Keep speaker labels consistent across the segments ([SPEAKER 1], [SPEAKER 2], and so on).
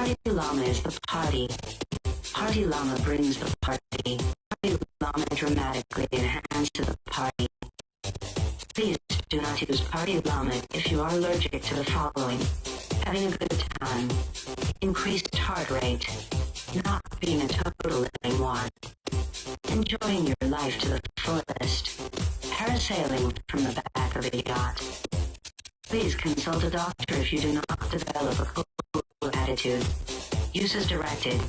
[SPEAKER 1] Party Llama is the party. Party Llama brings the party. Party Llama dramatically enhances the party. Please do not use Party Llama if you are allergic to the following: having a good time, increased heart rate, not being a total living enjoying your life to the fullest, parasailing from the back of a yacht. Please consult a doctor if you do not develop a cool attitude. Use as directed.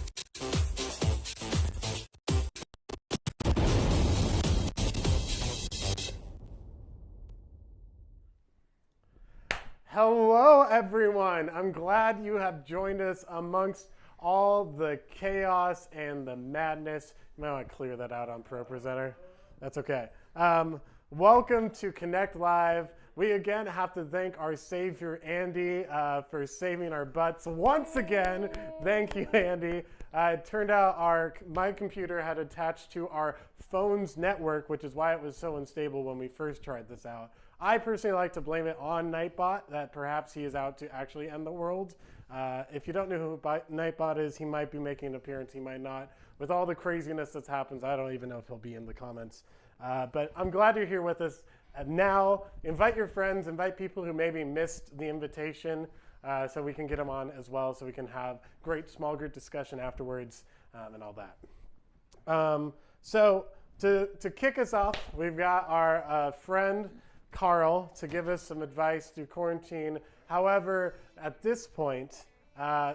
[SPEAKER 2] Hello, everyone. I'm glad you have joined us amongst all the chaos and the madness. You might want to clear that out on ProPresenter. That's okay. Welcome to Connect Live. We again have to thank our savior, Andy, for saving our butts once again. Thank you, Andy. It turned out my computer had attached to our phone's network, which is why it was so unstable when we first tried this out. I personally like to blame it on Nightbot, that perhaps he is out to actually end the world. If you don't know who Nightbot is, he might be making an appearance, he might not. With all the craziness that's happened, I don't even know if he'll be in the comments. But I'm glad you're here with us. Now, invite your friends, invite people who maybe missed the invitation so we can get them on as well, so we can have great small group discussion afterwards and all that. So to kick us off, we've got our friend Carl to give us some advice through quarantine. However, at this point,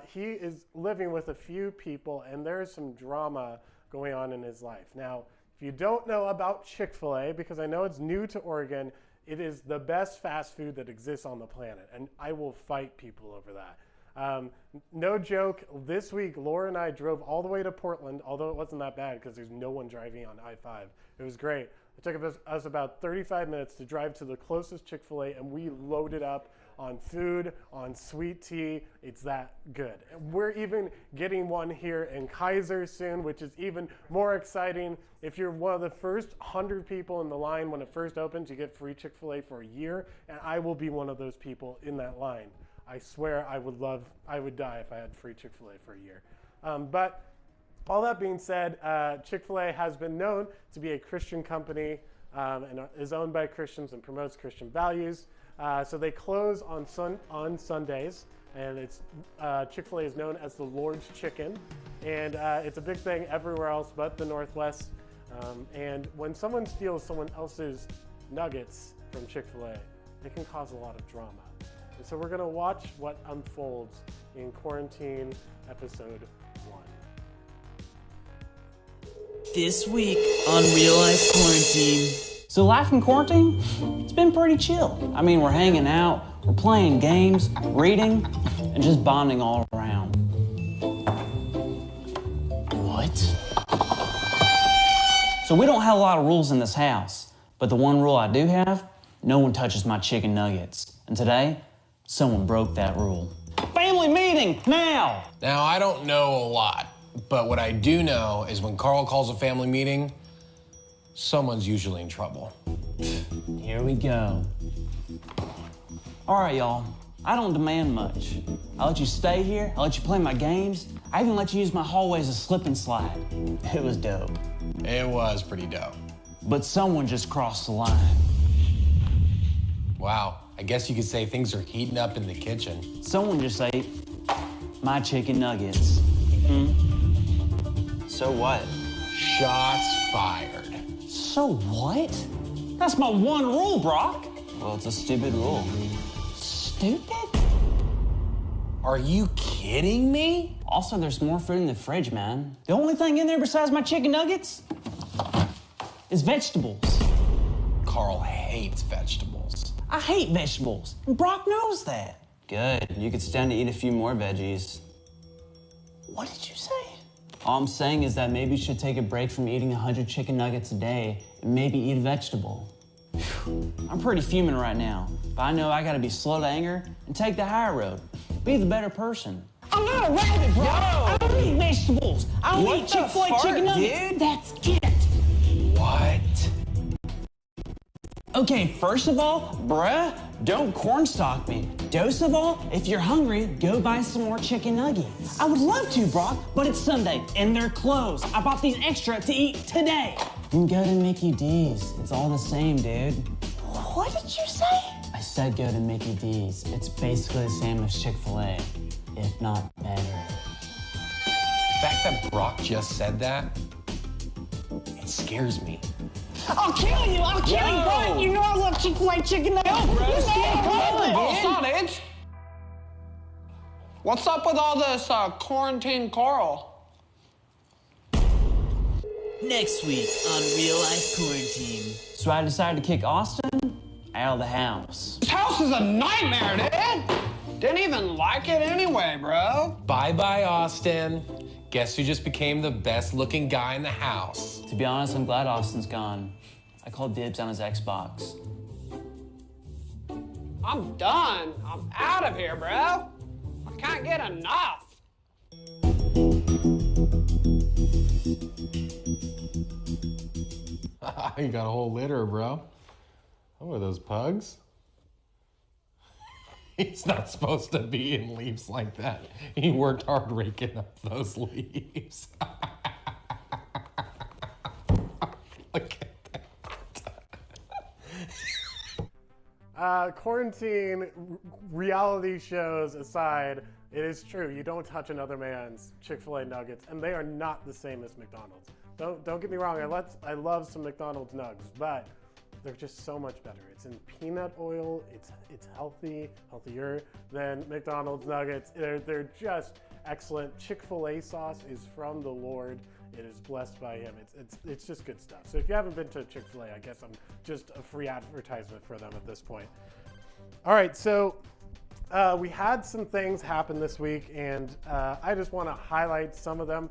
[SPEAKER 2] he is living with a few people, and there's some drama going on in his life. Now, if you don't know about ChickfilA, because I know it's new to Oregon, it is the best fast food that exists on the planet, and I will fight people over that. No joke, this week, Laura and I drove all the way to Portland, although it wasn't that bad because there's no one driving on I-5. It was great. It took us about 35 minutes to drive to the closest Chick-fil-A, and we loaded up on food, on sweet tea. It's that good. And we're even getting one here in Kaiser soon, which is even more exciting. If you're one of the first 100 people in the line when it first opens, you get free Chick-fil-A for a year, and I will be one of those people in that line. I swear I would die if I had free Chick-fil-A for a year. But all that being said, Chick-fil-A has been known to be a Christian company and is owned by Christians and promotes Christian values. So they close on Sundays, and it's Chick-fil-A is known as the Lord's Chicken, and it's a big thing everywhere else but the Northwest. And when someone steals someone else's nuggets from Chick-fil-A, it can cause a lot of drama. And so we're going to watch what unfolds in Quarantine Episode 1.
[SPEAKER 3] This week on Real Life Quarantine.
[SPEAKER 4] So life in quarantine, it's been pretty chill. I mean, we're hanging out, we're playing games, reading, and just bonding all around. What? So we don't have a lot of rules in this house, but the one rule I do have, no one touches my chicken nuggets. And today, someone broke that rule. Family meeting, now!
[SPEAKER 5] Now, I don't know a lot, but what I do know is when Carl calls a family meeting, someone's usually in trouble.
[SPEAKER 4] Here we go. All right, y'all. I don't demand much. I let you stay here. I let you play my games. I even let you use my hallway as a slip and slide. It was dope.
[SPEAKER 5] It was pretty dope.
[SPEAKER 4] But someone just crossed the line.
[SPEAKER 5] Wow, I guess you could say things are heating up in the kitchen.
[SPEAKER 4] Someone just ate my chicken nuggets.
[SPEAKER 3] So what?
[SPEAKER 5] Shots fired.
[SPEAKER 4] So what? That's my one rule, Brock.
[SPEAKER 3] Well, it's a stupid rule.
[SPEAKER 4] Stupid?
[SPEAKER 5] Are you kidding me?
[SPEAKER 4] Also, there's more food in the fridge, man. The only thing in there besides my chicken nuggets is vegetables.
[SPEAKER 5] Carl hates vegetables.
[SPEAKER 4] I hate vegetables, and Brock knows that.
[SPEAKER 3] Good. You could stand to eat a few more veggies.
[SPEAKER 4] What did you say?
[SPEAKER 3] All I'm saying is that maybe you should take a break from eating 100 chicken nuggets a day and maybe eat a vegetable.
[SPEAKER 4] I'm pretty fuming right now, but I know I gotta be slow to anger and take the higher road. Be the better person. I'm not a rabbit, bro. I don't eat vegetables. I don't eat Chick-fil-A chicken nuggets.
[SPEAKER 3] Dude?
[SPEAKER 4] That's it.
[SPEAKER 5] What?
[SPEAKER 4] Okay, first of all, bruh, don't cornstalk me. Dose of all, if you're hungry, go buy some more chicken nuggets. I would love to, Brock, but it's Sunday and they're closed. I bought these extra to eat today.
[SPEAKER 3] You can go to Mickey D's. It's all the same, dude.
[SPEAKER 4] What did you say?
[SPEAKER 3] I said go to Mickey D's. It's basically the same as Chick-fil-A, if not better.
[SPEAKER 5] The fact that Brock just said that, it scares me.
[SPEAKER 4] I'll kill you! I'll kill you, bro! You know I love Chick-fil-A chicken nuggets! Yo, bro,
[SPEAKER 6] Sausage? What's up with all this quarantine Carl?
[SPEAKER 3] Next week on Real Life Quarantine.
[SPEAKER 4] So I decided to kick Austin out of the house.
[SPEAKER 6] This house is a nightmare, dude! Didn't even like it anyway, bro.
[SPEAKER 5] Bye-bye, Austin. Guess who just became the best-looking guy in the house?
[SPEAKER 3] To be honest, I'm glad Austin's gone. I called dibs on his Xbox.
[SPEAKER 6] I'm done. I'm out of here, bro. I can't get enough.
[SPEAKER 5] You got a whole litter, bro. Oh, are those pugs? He's not supposed to be in leaves like that. He worked hard raking up those leaves. Look at
[SPEAKER 2] that. Quarantine reality shows aside, it is true. You don't touch another man's Chick-fil-A nuggets, and they are not the same as McDonald's. Don't get me wrong. I love some McDonald's nugs, but they're just so much better. It's in peanut oil. It's healthier than McDonald's nuggets. They're just excellent. Chick-fil-A sauce is from the Lord. It is blessed by Him. It's just good stuff. So if you haven't been to Chick-fil-A, I guess I'm just a free advertisement for them at this point. All right, so we had some things happen this week, and I just want to highlight some of them.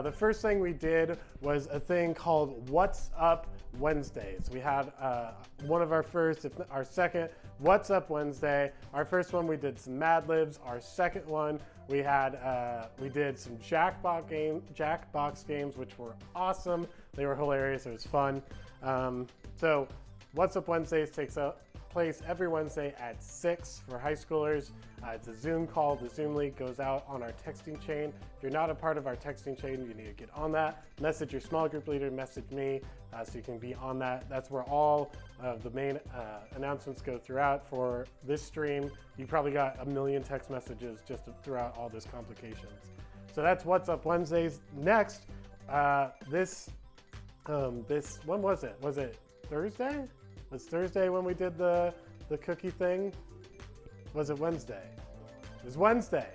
[SPEAKER 2] The first thing we did was a thing called What's Up Wednesdays. We had one of our first, if not our second, What's Up Wednesday. Our first one, we did some Mad Libs. Our second one, we did some Jackbox games, which were awesome. They were hilarious. It was fun. So What's Up Wednesdays takes place every Wednesday at 6 for high schoolers. It's a Zoom call. The Zoom link goes out on our texting chain. If you're not a part of our texting chain, you need to get on that. Message your small group leader, message me, so you can be on that. That's where all of the main announcements go throughout for this stream. You probably got 1 million text messages just throughout all this complications. So that's What's Up Wednesdays. Next, when was it? Was it Thursday? Was Thursday when we did the cookie thing? Was it Wednesday? It was Wednesday.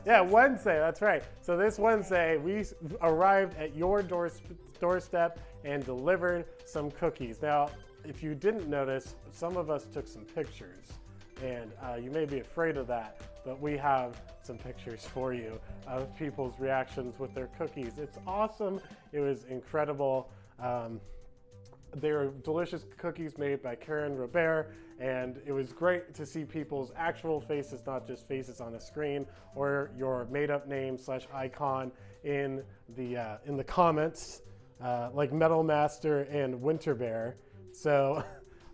[SPEAKER 2] Yeah, Wednesday, that's right. So this Wednesday, we arrived at your doorstep and delivered some cookies. Now, if you didn't notice, some of us took some pictures, and you may be afraid of that, but we have some pictures for you of people's reactions with their cookies. It's awesome. It was incredible. They were delicious cookies made by Karen Robert, and it was great to see people's actual faces, not just faces on a screen or your made-up name / icon in the comments, like Metal Master and Winter Bear. So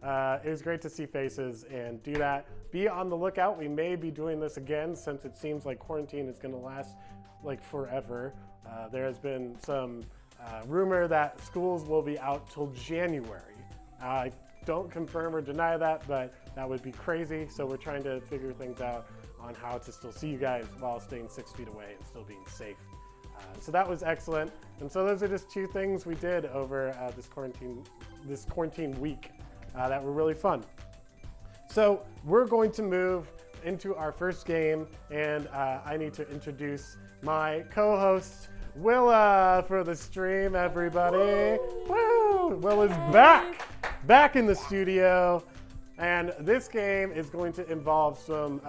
[SPEAKER 2] it was great to see faces and do that. Be on the lookout. We may be doing this again since it seems like quarantine is going to last like forever. There has been some rumor that schools will be out till January. I don't confirm or deny that, but that would be crazy. So we're trying to figure things out on how to still see you guys while staying 6 feet away and still being safe. So that was excellent. And so those are just 2 things we did over this quarantine week that were really fun. So we're going to move into our first game, and I need to introduce my co-host, Willa, for the stream, everybody. Woo! Will is back in the studio, and this game is going to involve some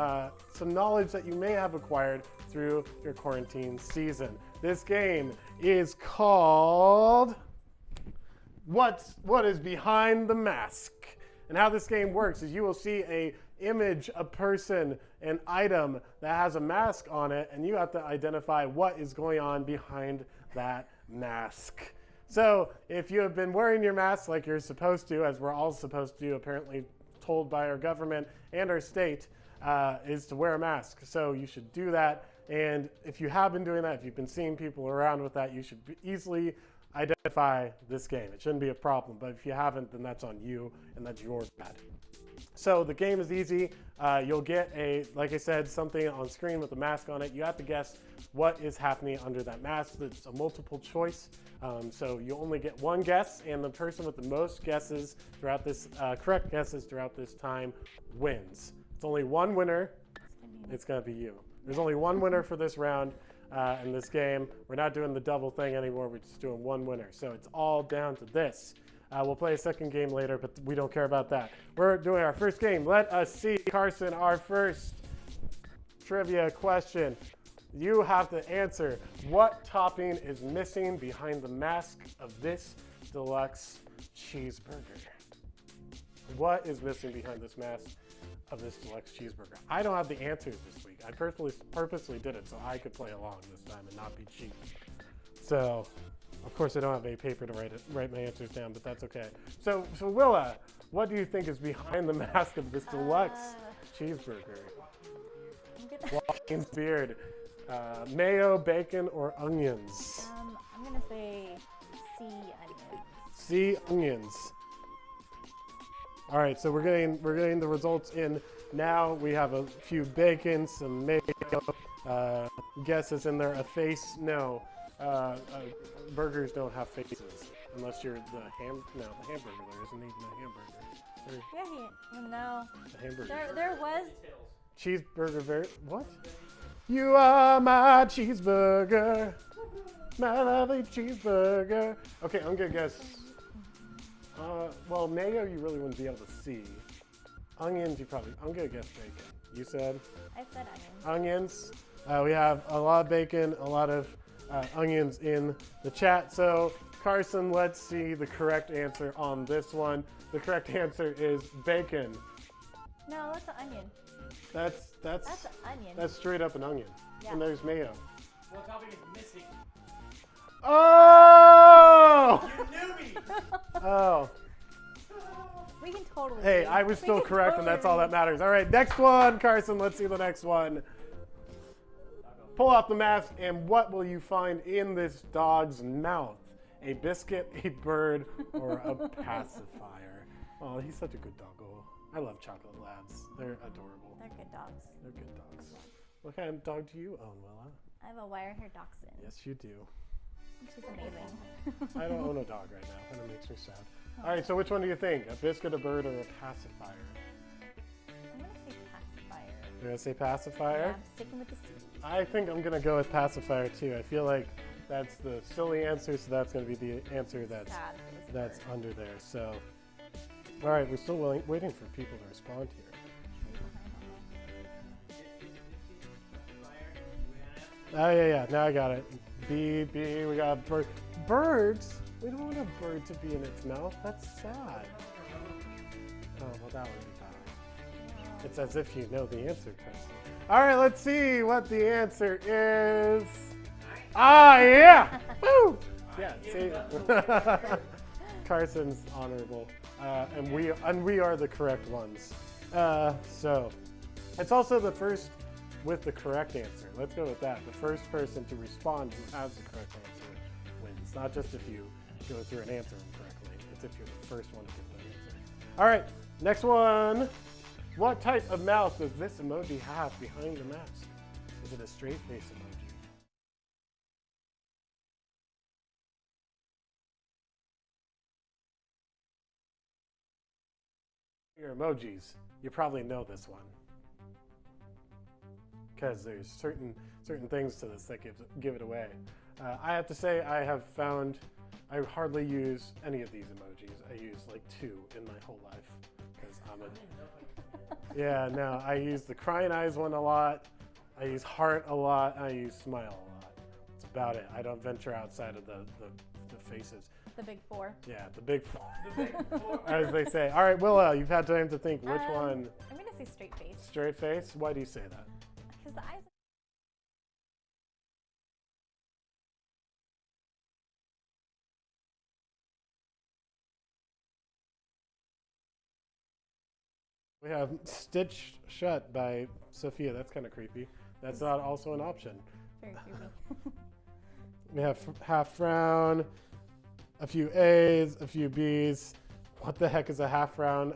[SPEAKER 2] knowledge that you may have acquired through your quarantine season. This game is called What is Behind the Mask? And how this game works is you will see a image, a person, an item that has a mask on it, and you have to identify what is going on behind that mask. So if you have been wearing your mask like you're supposed to, as we're all supposed to do, apparently told by our government and our state, is to wear a mask. So you should do that. And if you have been doing that, if you've been seeing people around with that, you should easily identify this game. It shouldn't be a problem, but if you haven't, then that's on you, and that's your bad. So the game is easy. You'll get like I said, something on screen with a mask on it. You have to guess what is happening under that mask. It's a multiple choice. So you only get one guess, and the person with the most guesses throughout this, correct guesses throughout this time wins. It's only one winner. It's gonna be you. There's only one winner for this round. In this game, we're not doing the double thing anymore. We're just doing one winner. So it's all down to this. We'll play a second game later, but we don't care about that. We're doing our first game. Let us see, Carson, our first trivia question. You have to answer, what topping is missing behind the mask of this deluxe cheeseburger. What is missing behind this mask of this deluxe cheeseburger? I don't have the answers this week. I purposely did it so I could play along this time and not be cheap. So, of course, I don't have any paper to write my answers down, but that's okay. So Willa, what do you think is behind the mask of this deluxe cheeseburger? Joaquin's beard. Mayo, bacon, or onions?
[SPEAKER 7] I'm gonna say C, onions.
[SPEAKER 2] C, onions. All right, so we're getting the results in now. We have a few bacon, some mayo, guesses in there. A face? No. Burgers don't have faces unless you're the hamburger isn't even a hamburger.
[SPEAKER 7] No.
[SPEAKER 2] A hamburger.
[SPEAKER 7] There was.
[SPEAKER 2] Cheeseburger. What? You are my cheeseburger, my lovely cheeseburger. Okay, I'm gonna guess. Well, mayo you really wouldn't be able to see. Onions I'm gonna guess bacon. You said?
[SPEAKER 7] I said onions.
[SPEAKER 2] Onions. We have a lot of bacon, a lot of onions in the chat. So Carson, let's see the correct answer on this one. The correct answer is bacon.
[SPEAKER 7] No, that's an onion.
[SPEAKER 2] That's
[SPEAKER 7] an onion.
[SPEAKER 2] That's straight up an onion.
[SPEAKER 7] Yeah.
[SPEAKER 2] And there's mayo.
[SPEAKER 4] What topic is missing?
[SPEAKER 2] Oh!
[SPEAKER 4] You newbie!
[SPEAKER 2] Oh.
[SPEAKER 7] We can totally.
[SPEAKER 2] Hey, I was still correct, and that's all that matters. All right, next one, Carson. Let's see the next one. Pull off the mask, and what will you find in this dog's mouth? A biscuit, a bird, or a pacifier? Oh, he's such a good doggo. I love chocolate labs. They're adorable.
[SPEAKER 7] They're good dogs.
[SPEAKER 2] They're good dogs. What kind of dog do you own, Willa?
[SPEAKER 7] I have a wire-haired dachshund.
[SPEAKER 2] Yes, you do.
[SPEAKER 7] She's amazing.
[SPEAKER 2] I don't own a dog right now, and it makes me sad. All right, so which one do you think? A biscuit, a bird, or a pacifier?
[SPEAKER 7] I'm gonna say pacifier.
[SPEAKER 2] You're gonna say pacifier?
[SPEAKER 7] Yeah, I'm sticking with the C.
[SPEAKER 2] I think I'm gonna go with pacifier too. I feel like that's the silly answer, so that's gonna be the answer that's under there. So, all right, we're still waiting for people to respond here. Oh yeah, now I got it. B, we got birds. We don't want a bird to be in its mouth. That's sad. Oh, well, that would be bad. It's as if you know the answer, Carson. All right, let's see what the answer is. Ah, yeah! Woo! Yeah, see? Carson's honorable. And we are the correct ones. So, it's also the first with the correct answer. Let's go with that. The first person to respond who has the correct answer wins. Not just if you go through and answer them correctly. It's if you're the first one to get the answer. All right, next one. What type of mouth does this emoji have behind the mask? Is it a straight face emoji? Your emojis, you probably know this one. Because there's certain things to this that give it away. I have to say I hardly use any of these emojis. I use like 2 in my whole life because yeah, no, I use the crying eyes one a lot. I use heart a lot. I use smile a lot. That's about it. I don't venture outside of the faces.
[SPEAKER 7] The big 4.
[SPEAKER 2] Yeah, the big 4. The big 4. As they say. All right, Willa, you've had time to think. Which one?
[SPEAKER 7] I'm gonna say straight face.
[SPEAKER 2] Straight face? Why do you say that?
[SPEAKER 7] Because the eyes.
[SPEAKER 2] We have Stitched Shut by Sophia. That's kind of creepy. That's not also an option.
[SPEAKER 7] Very creepy.
[SPEAKER 2] We have half frown, a few A's, a few B's. What the heck is a half frown?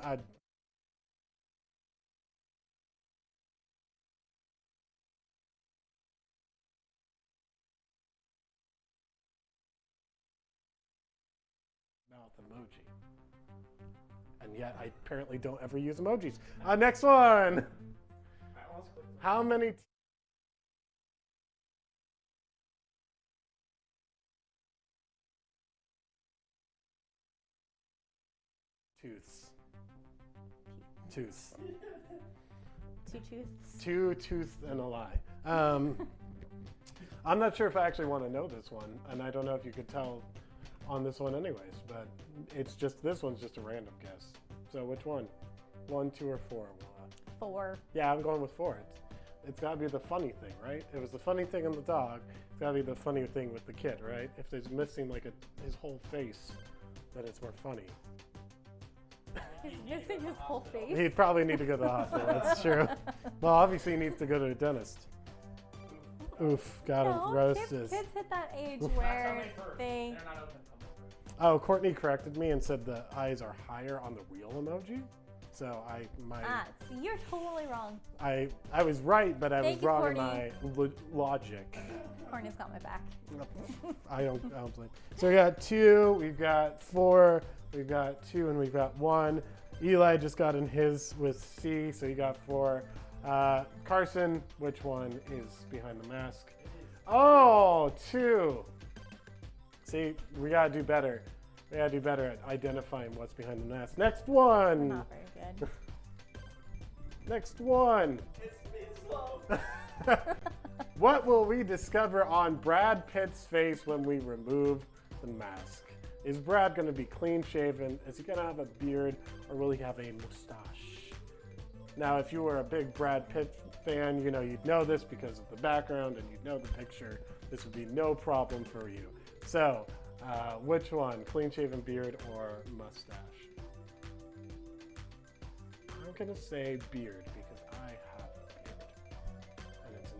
[SPEAKER 2] Mouth emoji. And yet I apparently don't ever use emojis. Next one. How many tooths? Tooths.
[SPEAKER 7] 2 tooths.
[SPEAKER 2] 2 tooths and a lie. I'm not sure if I actually want to know this one, and I don't know if you could tell on this one anyways, but it's just, this one's just a random guess. So which one? 1, 2, or 4?
[SPEAKER 7] 4.
[SPEAKER 2] Yeah, I'm going with 4. It's got to be the funny thing, right? It was the funny thing in the dog. It's got to be the funny thing with the kid, right? If there's missing like his whole face, then it's more funny.
[SPEAKER 7] He's missing his whole face.
[SPEAKER 2] He'd probably need to go to the hospital. That's true. Well, obviously he needs to go to a dentist. Oof, got him roasted.
[SPEAKER 7] Kids hit that age where they...
[SPEAKER 2] Oh, Courtney corrected me and said the eyes are higher on the real emoji. So
[SPEAKER 7] see, you're totally wrong.
[SPEAKER 2] I was right, but I was
[SPEAKER 7] Thank you,
[SPEAKER 2] wrong
[SPEAKER 7] Courtney.
[SPEAKER 2] in my logic.
[SPEAKER 7] Courtney's got my back.
[SPEAKER 2] I don't blame. So we got 2, we've got 4, we've got 2, and we've got 1. Eli just got in his with C, so he got 4. Carson, which one is behind the mask? Oh, 2. See, we gotta do better. We gotta do better at identifying what's behind the mask. Next one.
[SPEAKER 7] Not very good.
[SPEAKER 2] Next one.
[SPEAKER 4] It's slow.
[SPEAKER 2] What will we discover on Brad Pitt's face when we remove the mask? Is Brad going to be clean shaven? Is he going to have a beard, or will he have a mustache? Now, if you were a big Brad Pitt fan, you know you'd know this because of the background and you'd know the picture. This would be no problem for you. So, which one? Clean shaven beard or mustache? I'm going to say beard because I have a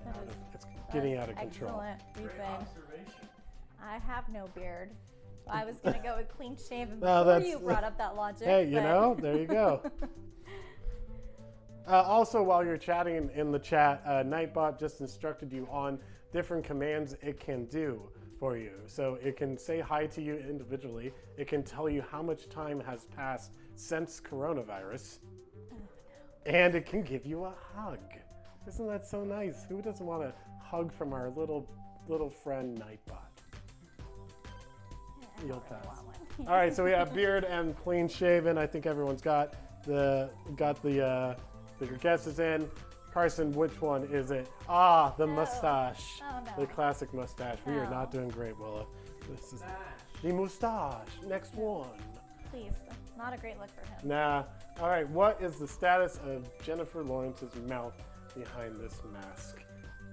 [SPEAKER 2] beard. And it's getting out of control.
[SPEAKER 7] Excellent reason. I have no beard. I was going to go with clean shaven
[SPEAKER 2] No,
[SPEAKER 7] before you brought up that logic.
[SPEAKER 2] Hey, you know, there you go. Also, while you're chatting in the chat, Nightbot just instructed you on different commands it can do for you. So it can say hi to you individually. It can tell you how much time has passed since coronavirus. And it can give you a hug. Isn't that so nice? Who doesn't want a hug from our little friend Nightbot? You'll pass. All right, so we have beard and clean shaven. I think everyone's got the guesses in. Carson, which one is it? Ah, the mustache.
[SPEAKER 7] Oh, no.
[SPEAKER 2] The classic mustache. We are not doing great, Willa. This is the mustache. Next one.
[SPEAKER 7] Please, not a great look for him.
[SPEAKER 2] Nah. All right, what is the status of Jennifer Lawrence's mouth behind this mask?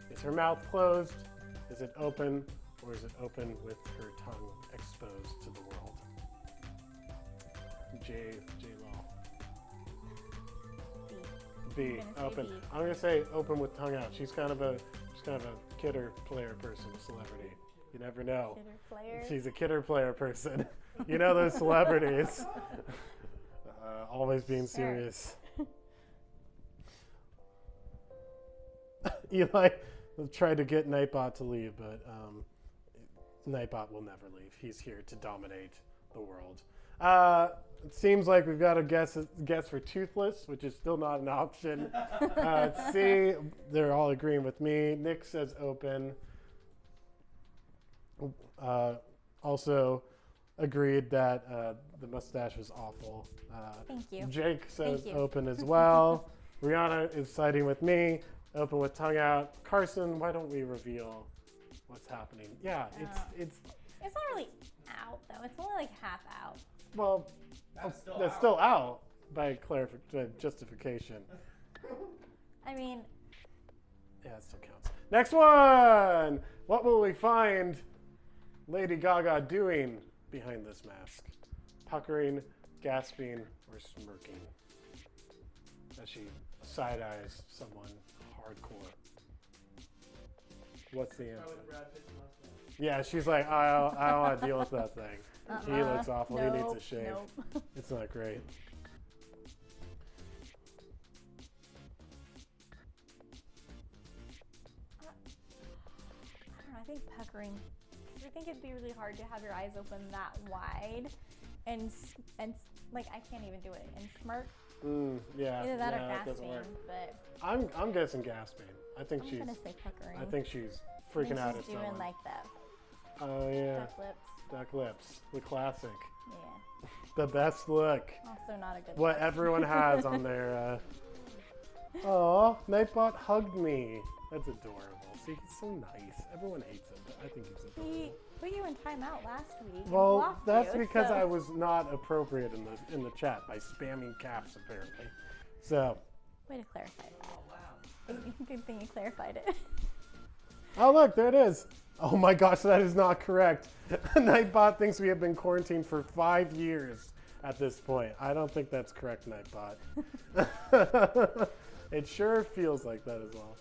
[SPEAKER 2] Is her mouth closed? Is it open? Or is it open with her tongue exposed to the world? J-Law. B. Open.
[SPEAKER 7] B.
[SPEAKER 2] I'm gonna say open with tongue out. She's kind of a kidder player person, celebrity. You never know.
[SPEAKER 7] Kidder player.
[SPEAKER 2] She's a kidder player person. You know those celebrities. Always being serious. Eli tried to get Nightbot to leave, but Nightbot will never leave. He's here to dominate the world. It seems like we've got a guess for toothless, which is still not an option. C, they're all agreeing with me. Nick says open. Also agreed that the mustache was awful.
[SPEAKER 7] Thank you.
[SPEAKER 2] Jake says
[SPEAKER 7] Thank you.
[SPEAKER 2] open as well. Rihanna is siding with me. Open with tongue out. Carson, why don't we reveal what's happening? Yeah, it's
[SPEAKER 7] not really out though. It's only like half out.
[SPEAKER 2] well, that's still out by justification.
[SPEAKER 7] I mean,
[SPEAKER 2] Yeah, it still counts. Next one. What will we find Lady Gaga doing behind this mask? Puckering, gasping, or smirking as she side eyes someone hardcore. What's the answer? Yeah, she's like, I don't want to deal with that thing. He looks awful. He needs a shave.
[SPEAKER 7] Nope.
[SPEAKER 2] It's not great.
[SPEAKER 7] I think puckering. Because I think it'd be really hard to have your eyes open that wide, and like I can't even do it. And smirk.
[SPEAKER 2] Yeah.
[SPEAKER 7] Either that or
[SPEAKER 2] it doesn't
[SPEAKER 7] gasping.
[SPEAKER 2] work.
[SPEAKER 7] But
[SPEAKER 2] I'm guessing gasping. I think
[SPEAKER 7] I'm
[SPEAKER 2] she's.
[SPEAKER 7] gonna say puckering.
[SPEAKER 2] I think she's
[SPEAKER 7] I
[SPEAKER 2] freaking
[SPEAKER 7] think
[SPEAKER 2] out
[SPEAKER 7] she's
[SPEAKER 2] at
[SPEAKER 7] doing
[SPEAKER 2] someone.
[SPEAKER 7] like that.
[SPEAKER 2] Oh yeah.
[SPEAKER 7] Duck lips.
[SPEAKER 2] Duck lips. The classic.
[SPEAKER 7] Yeah.
[SPEAKER 2] The best look.
[SPEAKER 7] Also not a good.
[SPEAKER 2] What
[SPEAKER 7] look.
[SPEAKER 2] everyone has on their. Oh, Nightbot hugged me. That's adorable. See, he's so nice. Everyone hates him, but I think he's adorable.
[SPEAKER 7] put you in timeout last week. and
[SPEAKER 2] Well,
[SPEAKER 7] blocked
[SPEAKER 2] that's
[SPEAKER 7] you,
[SPEAKER 2] because
[SPEAKER 7] so-
[SPEAKER 2] I was not appropriate in the chat by spamming caps apparently. So,
[SPEAKER 7] Way to clarify that. Oh, wow. Good thing you clarified it.
[SPEAKER 2] oh look, there it is. Oh my gosh, that is not correct. Nightbot thinks we have been quarantined for 5 years at this point. I don't think that's correct, Nightbot. It sure feels like that as well.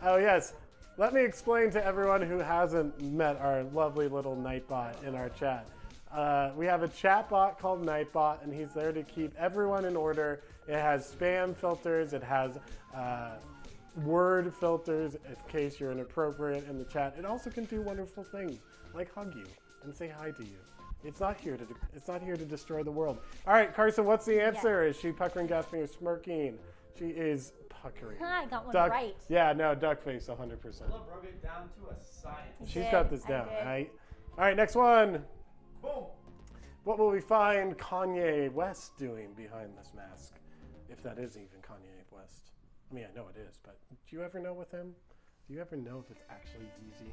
[SPEAKER 2] Oh yes, let me explain to everyone who hasn't met our lovely little Nightbot in our chat. We have a chat bot called Nightbot, and he's there to keep everyone in order. It has spam filters. It has word filters in case you're inappropriate in the chat. It also can do wonderful things like hug you and say hi to you. It's not here to destroy the world. All right, Carson, what's the answer? Is she puckering, gasping, or smirking? She is puckering.
[SPEAKER 7] I got one
[SPEAKER 2] Duck,
[SPEAKER 7] right.
[SPEAKER 2] Yeah, no, duck face, 100%.
[SPEAKER 8] Willa broke it down to a science.
[SPEAKER 2] She's
[SPEAKER 7] did,
[SPEAKER 2] got this
[SPEAKER 7] I
[SPEAKER 2] down,
[SPEAKER 7] did.
[SPEAKER 2] right? All right, next one.
[SPEAKER 8] Boom.
[SPEAKER 2] What will we find Kanye West doing behind this mask? If that is even Kanye West. I mean, I know it is, but do you ever know with him? Do you ever know if it's actually easy?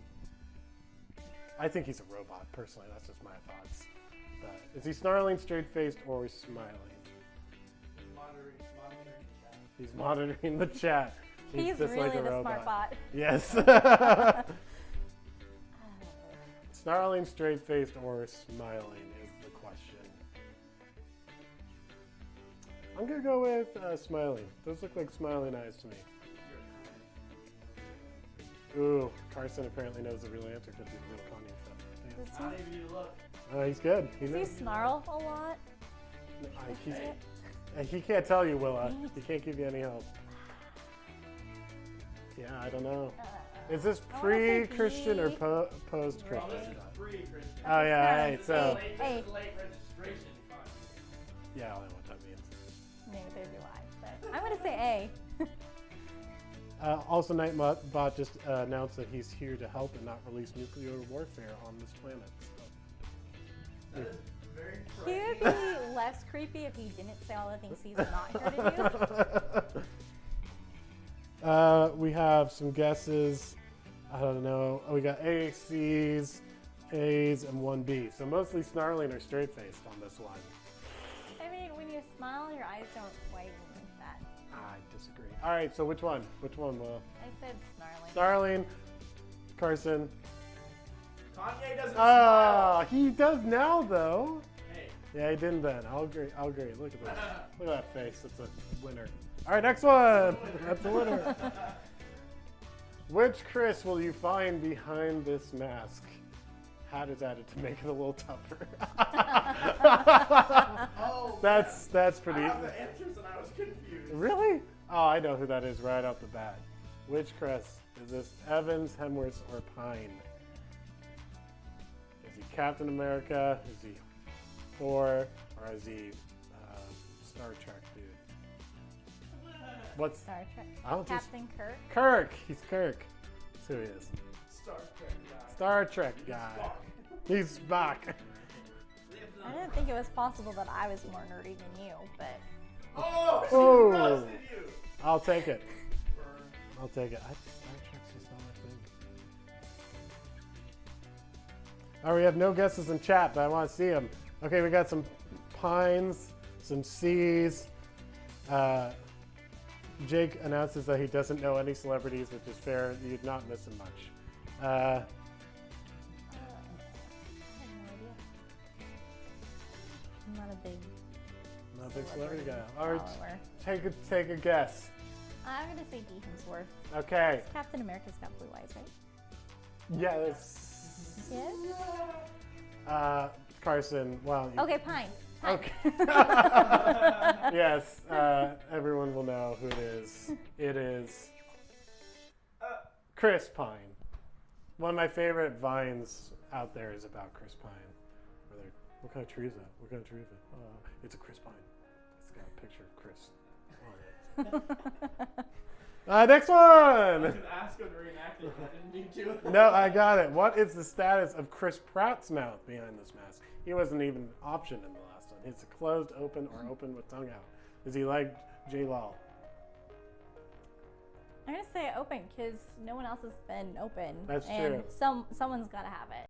[SPEAKER 2] I think he's a robot, personally. That's just my thoughts. But is he snarling, straight-faced, or smiling? He's monitoring the chat.
[SPEAKER 7] He's
[SPEAKER 2] just
[SPEAKER 7] really
[SPEAKER 2] like a
[SPEAKER 7] the
[SPEAKER 2] robot.
[SPEAKER 7] smart bot.
[SPEAKER 2] Yes. Snarling, straight-faced, or smiling is the question. I'm gonna go with smiling. Those look like smiling eyes to me. Ooh, Carson apparently knows the real answer because he's a real Kanye fan.
[SPEAKER 8] Not even you look.
[SPEAKER 2] He's good. He
[SPEAKER 7] Does he
[SPEAKER 2] knows.
[SPEAKER 7] snarl a lot?
[SPEAKER 2] He can't tell you, Willa. He can't give you any help. Yeah, I don't know. Is this
[SPEAKER 7] I wanna say
[SPEAKER 2] pre-Christian or
[SPEAKER 7] B.
[SPEAKER 2] post-Christian?
[SPEAKER 8] Pre-Christian.
[SPEAKER 2] Oh yeah,
[SPEAKER 7] Sorry.
[SPEAKER 2] right. So
[SPEAKER 7] Hey.
[SPEAKER 8] Late registration. Fine.
[SPEAKER 2] yeah, I don't know what that means.
[SPEAKER 7] Neither do I. But I'm gonna say A.
[SPEAKER 2] Also, Nightbot just announced that he's here to help and not release nuclear warfare on this planet.
[SPEAKER 8] That is very
[SPEAKER 7] He would be less creepy if he didn't say all the things he's not here to do.
[SPEAKER 2] We have some guesses. I don't know. We got A, C's, A's, and 1B. So mostly snarling or straight-faced on this one.
[SPEAKER 7] I mean, when you smile, your eyes don't widen like that.
[SPEAKER 2] I disagree. All right, so which one? Which one, Will?
[SPEAKER 7] I said snarling.
[SPEAKER 2] Snarling, Carson.
[SPEAKER 8] Kanye doesn't
[SPEAKER 2] Ah, he does now, though.
[SPEAKER 8] Hey.
[SPEAKER 2] Yeah, he didn't then. I'll agree. I'll agree. Look at that. Look at that face. That's a winner. All right, next one. That's a winner. Which Chris will you find behind this mask? Hat is added to make it a little tougher.
[SPEAKER 8] Oh,
[SPEAKER 2] That's pretty.
[SPEAKER 8] I have the answers and I was confused.
[SPEAKER 2] Really? Oh, I know who that is right off the bat. Which Chris? Is this Evans, Hemsworth, or Pine? Is he Captain America? Is he Thor? Or is he Star Trek dude? What's
[SPEAKER 7] Star Trek.
[SPEAKER 2] I don't think
[SPEAKER 7] Captain Kirk.
[SPEAKER 2] Kirk? He's Kirk. That's who he is.
[SPEAKER 8] Star Trek guy.
[SPEAKER 2] Star Trek guy. He's Spock.
[SPEAKER 7] I didn't think it was possible that I was more nerdy than you, but
[SPEAKER 8] Oh, she
[SPEAKER 2] Oh.
[SPEAKER 8] roasted you.
[SPEAKER 2] I'll take it.
[SPEAKER 8] Burn.
[SPEAKER 2] I'll take it. Star Trek's just not my thing. All right, we have no guesses in chat, but I want to see them. Okay, we got some Pines, some C's. Jake announces that he doesn't know any celebrities, which is fair. You're not missing much.
[SPEAKER 7] I had no idea. I'm not a big
[SPEAKER 2] Not a big celebrity guy. All right,
[SPEAKER 7] follower.
[SPEAKER 2] take a guess.
[SPEAKER 7] I'm gonna say D. Hemsworth.
[SPEAKER 2] Okay.
[SPEAKER 7] Captain America's got blue eyes, right?
[SPEAKER 2] Yes.
[SPEAKER 7] Yes.
[SPEAKER 2] Carson. Well. You,
[SPEAKER 7] Okay, Pine.
[SPEAKER 2] Okay. Yes. Everyone will know who it is. It is Chris Pine. One of my favorite vines out there is about Chris Pine. Where they're, what kind of tree is that? What kind of tree is it? It's a Chris Pine. It's got a picture of Chris on it. Next
[SPEAKER 8] I
[SPEAKER 2] one.
[SPEAKER 8] was gonna ask him to reenact it, but I didn't need to.
[SPEAKER 2] No, I got it. What is the status of Chris Pratt's mouth behind this mask? He wasn't even optioned in the last one. Is it closed, open, or open with tongue out? Is he like J. Lal?
[SPEAKER 7] I I'm gonna say open because no one else has been open.
[SPEAKER 2] That's
[SPEAKER 7] and
[SPEAKER 2] true.
[SPEAKER 7] Someone's gotta have it.